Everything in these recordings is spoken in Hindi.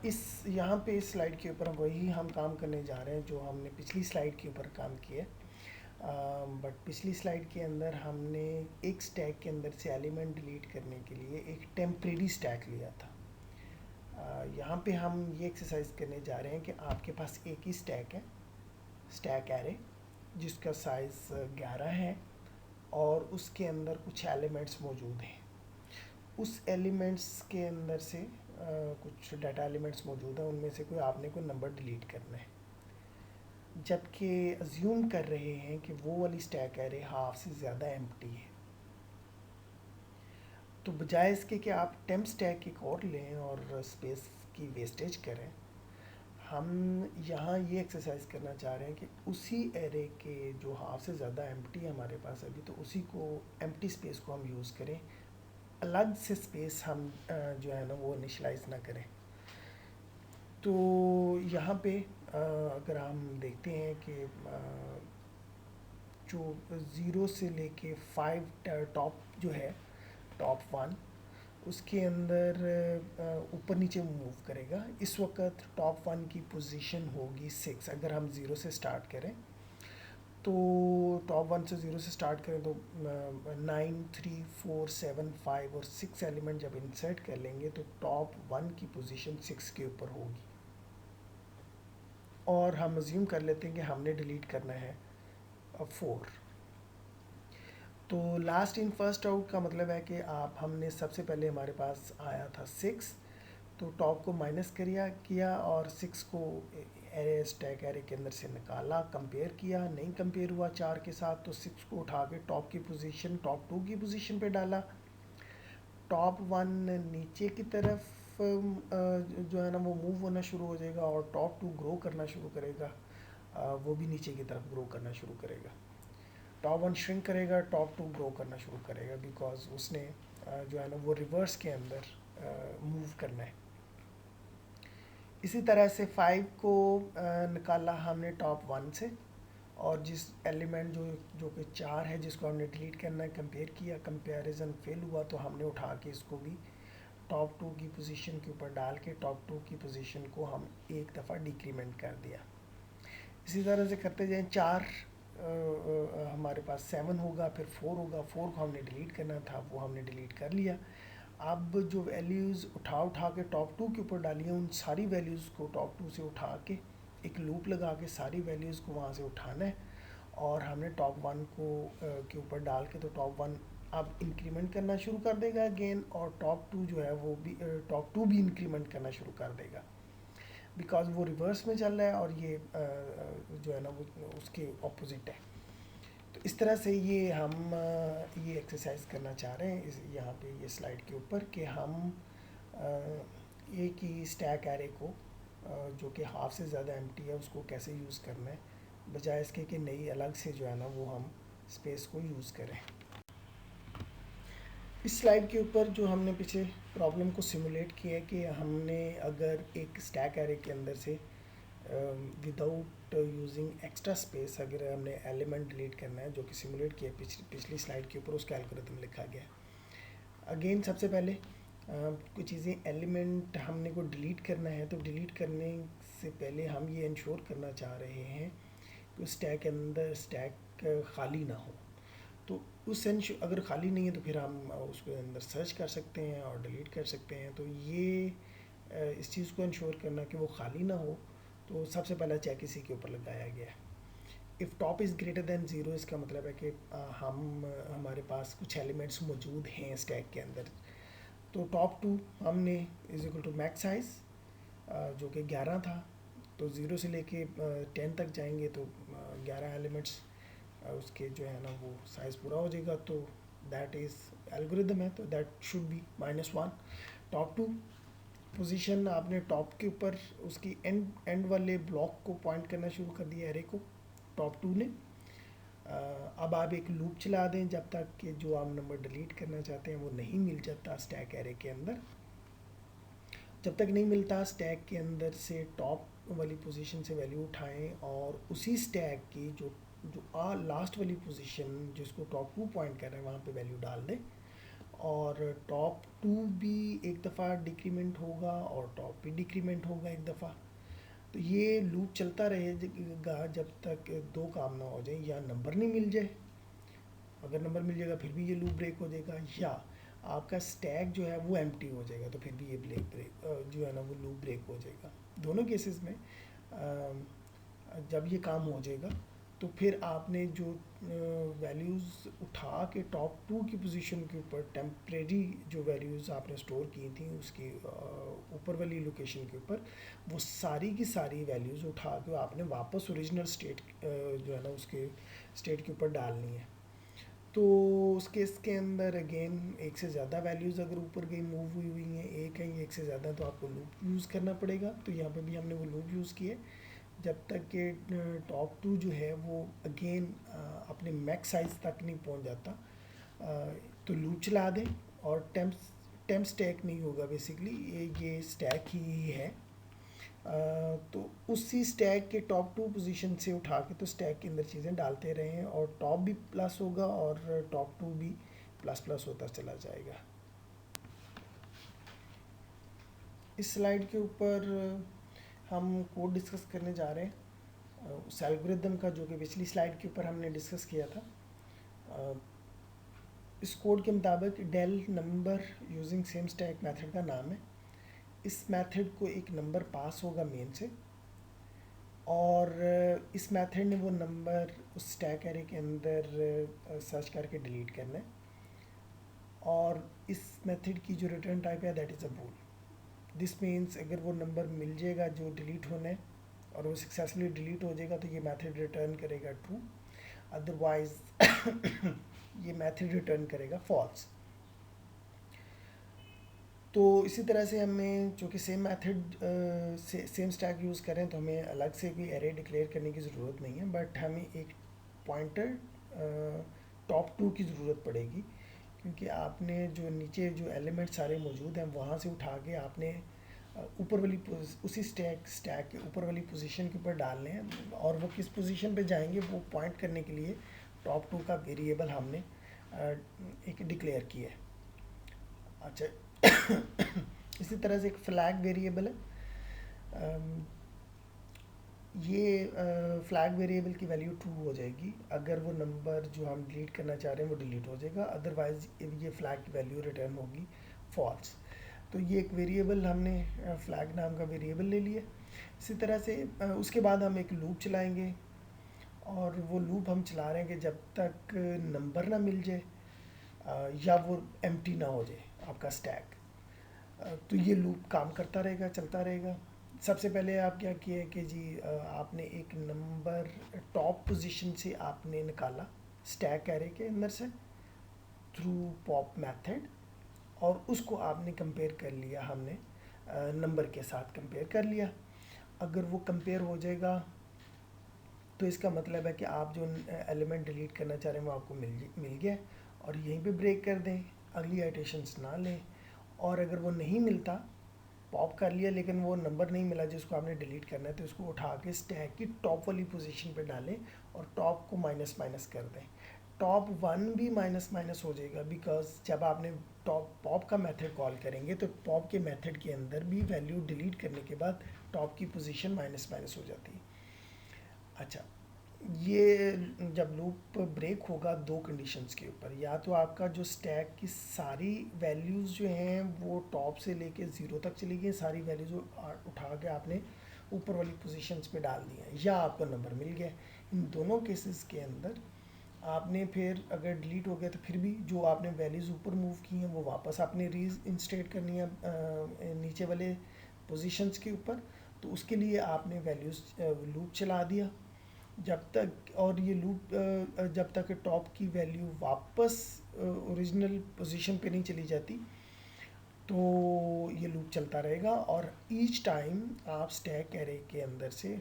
इस यहाँ पे इस स्लाइड के ऊपर वही हम काम करने जा रहे हैं जो हमने पिछली स्लाइड के ऊपर काम किया। बट पिछली स्लाइड के अंदर हमने एक स्टैक के अंदर से एलिमेंट डिलीट करने के लिए एक टेम्परेरी स्टैक लिया था। यहाँ पे हम ये एक्सरसाइज करने जा रहे हैं कि आपके पास एक ही स्टैक है, स्टैक एरे, जिसका साइज़ 11 है और उसके अंदर कुछ एलिमेंट्स मौजूद हैं। उस एलिमेंट्स के अंदर से कुछ डाटा एलिमेंट्स मौजूद हैं, उनमें से कोई आपने कोई नंबर डिलीट करना है, जबकि अज्यूम कर रहे हैं कि वो वाली स्टैक एरे हाफ से ज़्यादा एम्प्टी है। तो बजाय इसके कि आप टेम्प स्टैक एक और लें और स्पेस की वेस्टेज करें, हम यहाँ ये एक्सरसाइज करना चाह रहे हैं कि उसी एरे के जो हाफ से ज़्यादा एम्प्टी है हमारे पास अभी, तो उसी को एम्प्टी स्पेस को हम यूज़ करें, अलग से स्पेस हम जो है ना वो इनिशलाइज ना करें। तो यहाँ पे अगर हम देखते हैं कि जो 0 से लेके 5 टॉप जो है, टॉप 1 उसके अंदर ऊपर नीचे मूव करेगा। इस वक्त टॉप 1 की पोजीशन होगी 6। अगर हम 0 से स्टार्ट करें तो टॉप 1 से 0 से स्टार्ट करें तो 9, 3, 4, 7, 5 और 6 एलिमेंट जब इंसर्ट कर लेंगे तो टॉप 1 की पोजीशन 6 के ऊपर होगी। और हम अज्यूम कर लेते हैं कि हमने डिलीट करना है 4। तो लास्ट इन फर्स्ट आउट का मतलब है कि आप हमने सबसे पहले हमारे पास आया था 6, तो टॉप को माइनस किया और 6 को एरे स्टैक एरे के अंदर से निकाला, कंपेयर किया, नहीं कंपेयर हुआ 4 के साथ, तो 6 को उठा के टॉप की पोजीशन, टॉप 2 की पोजीशन पे डाला। टॉप 1 नीचे की तरफ जो है ना वो मूव होना शुरू हो जाएगा और टॉप 2 ग्रो करना शुरू करेगा, वो भी नीचे की तरफ ग्रो करना शुरू करेगा। टॉप 1 श्रिंक करेगा, टॉप 2 ग्रो करना शुरू करेगा, बिकॉज उसने जो है ना वो रिवर्स के अंदर मूव करना है। इसी तरह से 5 को निकाला हमने टॉप 1 से, और जिस एलिमेंट जो कि 4 है जिसको हमने डिलीट करना है, कंपेयर किया, कंपैरिजन फेल हुआ, तो हमने उठा के इसको भी टॉप 2 की पोजीशन के ऊपर डाल के टॉप 2 की पोजीशन को हम एक दफ़ा डिक्रीमेंट कर दिया। इसी तरह से करते जाएं। 4 हमारे पास 7 होगा, फिर 4 होगा, 4 को हमने डिलीट करना था, वो हमने डिलीट कर लिया। अब जो वैल्यूज़ उठा के टॉप 2 के ऊपर डाली हैं, उन सारी वैल्यूज़ को टॉप 2 से उठा के एक लूप लगा के सारी वैल्यूज़ को वहाँ से उठाना है, और हमने टॉप 1 को के ऊपर डाल के, तो टॉप 1 अब इंक्रीमेंट करना शुरू कर देगा अगेन, और टॉप 2 जो है वो भी टॉप 2 भी इंक्रीमेंट करना शुरू कर देगा, बिकॉज वो रिवर्स में चल रहा है और ये जो है ना वो उसके ऑपोजिट है। तो इस तरह से ये हम ये एक्सरसाइज करना चाह रहे हैं इस यहाँ पे ये स्लाइड के ऊपर, कि हम एक ही स्टैक एरे को जो कि हाफ से ज़्यादा एम्प्टी है उसको कैसे यूज़ करना है, बजाय इसके कि नई अलग से जो है ना वो हम स्पेस को यूज़ करें। इस स्लाइड के ऊपर जो हमने पीछे प्रॉब्लम को सिमुलेट किया है कि हमने अगर एक स्टैक एरे के अंदर से विदाउट यूजिंग एक्स्ट्रा स्पेस अगर हमने एलिमेंट डिलीट करना है, जो कि सिमुलेट किया पिछली स्लाइड के ऊपर, उसका एल्गोरिथम लिखा गया है। अगेन सबसे पहले कुछ चीज़ें एलिमेंट हमने को डिलीट करना है, तो डिलीट करने से पहले हम ये इंश्योर करना चाह रहे हैं कि उस स्टैक के अंदर स्टैक खाली ना हो। तो उस अगर खाली नहीं है तो फिर हम उसके अंदर सर्च कर सकते हैं और डिलीट कर सकते हैं। तो ये इस चीज़ को इंश्योर करना कि वो खाली ना हो, तो सबसे पहला चेक इसी के ऊपर लगाया गया है। If top is greater than zero, इसका मतलब है कि हमारे पास कुछ एलिमेंट्स मौजूद हैं स्टैक के अंदर। तो टॉप 2 हमने is equal to max size जो कि 11 था, तो 0 से लेके 10 तक जाएंगे तो 11 एलिमेंट्स उसके जो है ना वो साइज़ पूरा हो जाएगा। तो दैट इज़ एल्गोरिदम है, तो that should be -1। Top 2 position आपने टॉप के ऊपर उसकी एंड वाले ब्लॉक को पॉइंट करना शुरू कर दिया एरे को टॉप 2 ने। अब आप एक लूप चला दें जब तक कि जो आप नंबर डिलीट करना चाहते हैं वो नहीं मिल जाता स्टैक एरे के अंदर। जब तक नहीं मिलता, स्टैक के अंदर से टॉप वाली पोजीशन से वैल्यू उठाएं और उसी स्टैक की जो लास्ट वाली पोजीशन जिसको टॉप 2 पॉइंट कर रहे हैं वहाँ पे वैल्यू डाल दें, और टॉप टू भी एक दफ़ा डिक्रीमेंट होगा और टॉप भी डिक्रीमेंट होगा एक दफ़ा। तो ये लूप चलता रहेगा जब तक दो काम ना हो जाए, या नंबर नहीं मिल जाए, अगर नंबर मिल जाएगा फिर भी ये लूप ब्रेक हो जाएगा, या आपका स्टैक जो है वो एम्प्टी हो जाएगा तो फिर भी ये ब्रेक जो है ना वो लूप ब्रेक हो जाएगा। दोनों केसेस में जब ये काम हो जाएगा तो फिर आपने जो वैल्यूज़ उठा के टॉप टू की पोजीशन के ऊपर टेम्परेरी जो वैल्यूज़ आपने स्टोर की थी उसकी ऊपर वाली लोकेशन के ऊपर, वो सारी की सारी वैल्यूज़ उठा के आपने वापस ओरिजिनल स्टेट जो है ना उसके स्टेट के ऊपर डालनी है। तो उस केस के अंदर अगेन एक से ज़्यादा वैल्यूज़ अगर ऊपर गई मूव हुई हैं, एक है एक से ज़्यादा, तो आपको लूप यूज़ करना पड़ेगा। तो यहाँ पे भी हमने वो लूप यूज़ किए जब तक कि टॉप टू जो है वो अगेन अपने मैक्स साइज़ तक नहीं पहुँच जाता। तो लूप चला दें और टेम्प स्टैक नहीं होगा, बेसिकली ये स्टैक ही है। तो उसी स्टैक के टॉप टू पोजीशन से उठा के तो स्टैक के अंदर चीज़ें डालते रहें और टॉप भी प्लस होगा और टॉप टू भी प्लस प्लस होता चला जाएगा। इस स्लाइड के ऊपर हम कोड डिस्कस करने जा रहे हैं उस एल्गोरिदम का जो कि पिछली स्लाइड के ऊपर हमने डिस्कस किया था। इस कोड के मुताबिक डेल number using same stack method का नाम है। इस मेथड को एक नंबर पास होगा मेन से, और इस मेथड ने वो नंबर उस स्टैक एरे के अंदर सर्च करके डिलीट करना है, और इस मेथड की जो रिटर्न टाइप है that is a bool. This means अगर वो नंबर मिल जाएगा जो डिलीट होना है और वो सक्सेसफुली डिलीट हो जाएगा तो ये मेथड रिटर्न करेगा ट्रू, अदरवाइज ये मेथड रिटर्न करेगा फॉल्स। तो इसी तरह से हमें चूँकि सेम मेथड से सेम स्टैक यूज़ करें तो हमें अलग से भी एरे डिक्लेयर करने की ज़रूरत नहीं है, बट हमें एक पॉइंटर टॉप टू की ज़रूरत पड़ेगी, क्योंकि आपने जो नीचे जो एलिमेंट सारे मौजूद हैं वहाँ से उठा के आपने ऊपर वाली उसी स्टैक के ऊपर वाली पोजीशन के ऊपर डालने हैं, और वो किस पोजीशन पे जाएंगे वो पॉइंट करने के लिए टॉप टू का वेरिएबल हमने एक डिक्लेयर किया है। अच्छा इसी तरह से एक फ्लैग वेरिएबल है। ये फ्लैग वेरिएबल की वैल्यू ट्रू हो जाएगी अगर वो नंबर जो हम डिलीट करना चाह रहे हैं वो डिलीट हो जाएगा, अदरवाइज ये फ्लैग की वैल्यू रिटर्न होगी फॉल्स। तो ये एक वेरिएबल हमने फ्लैग नाम का वेरिएबल ले लिया। इसी तरह से उसके बाद हम एक लूप चलाएंगे, और वो लूप हम चला रहे हैं कि जब तक नंबर ना मिल जाए या वो एम्प्टी ना हो जाए आपका स्टैक। तो ये लूप काम करता रहेगा, चलता रहेगा। सबसे पहले आप क्या किए कि जी आपने एक नंबर टॉप पोजीशन से आपने निकाला स्टैक एरे के अंदर से थ्रू पॉप मेथड, और उसको आपने कंपेयर कर लिया, हमने नंबर के साथ कंपेयर कर लिया। अगर वो कंपेयर हो जाएगा तो इसका मतलब है कि आप जो एलिमेंट डिलीट करना चाह रहे हैं वो आपको मिल गया, और यहीं पे ब्रेक कर दें, अगली आइटेशंस ना लें। और अगर वो नहीं मिलता, पॉप कर लिया लेकिन वो नंबर नहीं मिला जिसको आपने डिलीट करना है, तो इसको उठा के स्टैक की टॉप वाली पोजीशन पे डालें और टॉप को माइनस माइनस कर दें। टॉप वन भी माइनस माइनस हो जाएगा, बिकॉज जब आपने टॉप पॉप का मेथड कॉल करेंगे तो पॉप के मेथड के अंदर भी वैल्यू डिलीट करने के बाद टॉप की पोजीशन माइनस माइनस हो जाती है। अच्छा, ये जब लूप ब्रेक होगा दो कंडीशंस के ऊपर, या तो आपका जो स्टैक की सारी वैल्यूज़ जो हैं वो टॉप से लेके ज़ीरो तक चली गई, सारी वैल्यूज़ उठा के आपने ऊपर वाली पोजीशंस पे डाल दी हैं, या आपको नंबर मिल गया। इन दोनों केसेस के अंदर आपने फिर अगर डिलीट हो गया तो फिर भी जो आपने वैल्यूज़ ऊपर मूव की हैं वो वापस आपने री इंस्टेट करनी है नीचे वाले पोजीशंस के ऊपर। तो उसके लिए आपने वैल्यूज़ लूप चला दिया जब तक, और ये लूप जब तक टॉप की वैल्यू वापस ओरिजिनल पोजीशन पे नहीं चली जाती तो ये लूप चलता रहेगा। और ईच टाइम आप स्टैक एरे के अंदर से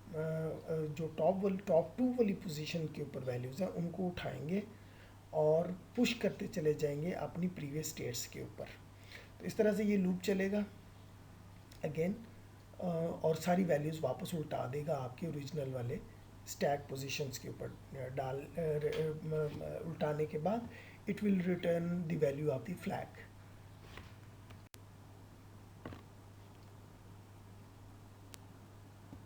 जो टॉप टू वाली पोजीशन के ऊपर वैल्यूज़ हैं उनको उठाएंगे और पुश करते चले जाएंगे अपनी प्रीवियस स्टेट्स के ऊपर। तो इस तरह से ये लूप चलेगा अगेन, और सारी वैल्यूज़ वापस उल्टा देगा आपके ओरिजिनल वाले स्टैक पोजीशंस के ऊपर डाल उल्टाने के बाद it will return the value of the flag.